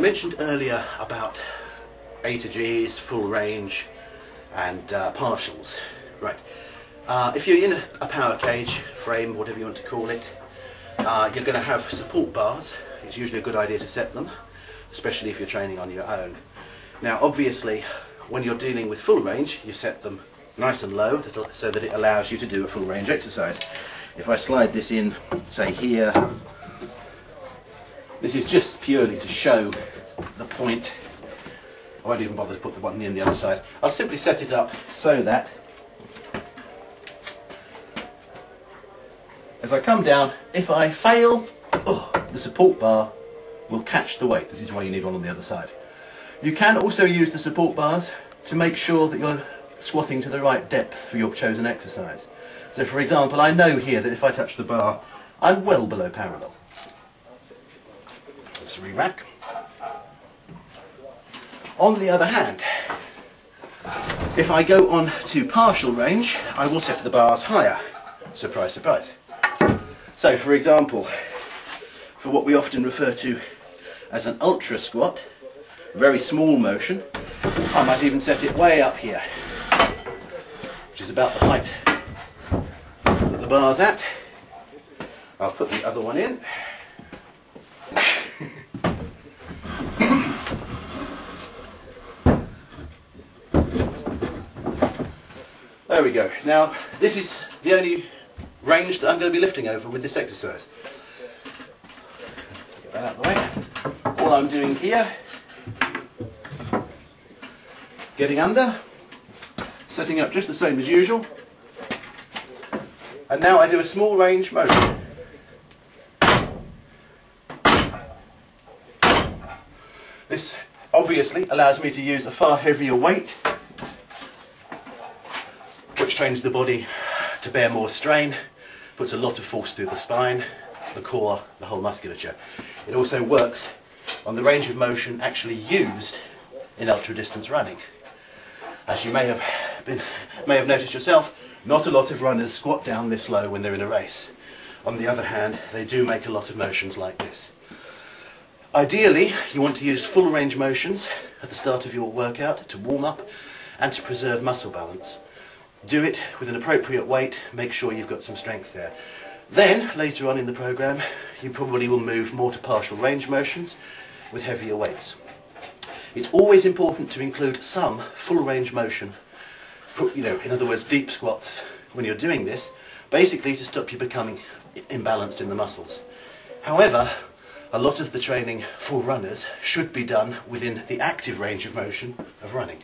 mentioned earlier about A to G's, full range and partials. Right. If you're in a power cage, frame, whatever you want to call it, you're going to have support bars. It's usually a good idea to set them, especially if you're training on your own. Now obviously when you're dealing with full range, you set them nice and low so that it allows you to do a full range exercise. If I slide this in, say here, this is just purely to show the point. I won't even bother to put the button in the other side. I'll simply set it up so that as I come down, if I fail, the support bar will catch the weight. This is why you need one on the other side. You can also use the support bars to make sure that you're squatting to the right depth for your chosen exercise. So for example, I know here that if I touch the bar, I'm well below parallel. Let's re-rack. On the other hand, if I go on to partial range, I will set the bars higher. Surprise, surprise. So for example, for what we often refer to as an ultra squat, very small motion, I might even set it way up here, which is about the height that the bar's at. I'll put the other one in. There we go. Now this is the only range that I'm going to be lifting over with this exercise. Get that out of the way. All I'm doing here, getting under, setting up just the same as usual, and now I do a small range motion. This obviously allows me to use a far heavier weight, which trains the body to bear more strain, puts a lot of force through the spine, the core, the whole musculature. It also works on the range of motion actually used in ultra distance running. As you may have noticed yourself, not a lot of runners squat down this low when they're in a race. On the other hand, they do make a lot of motions like this. Ideally, you want to use full range motions at the start of your workout to warm up and to preserve muscle balance. Do it with an appropriate weight, make sure you've got some strength there. Then, later on in the program, you probably will move more to partial range motions with heavier weights. It's always important to include some full range motion, in other words deep squats, when you're doing this, basically to stop you becoming imbalanced in the muscles. However, a lot of the training for runners should be done within the active range of motion of running.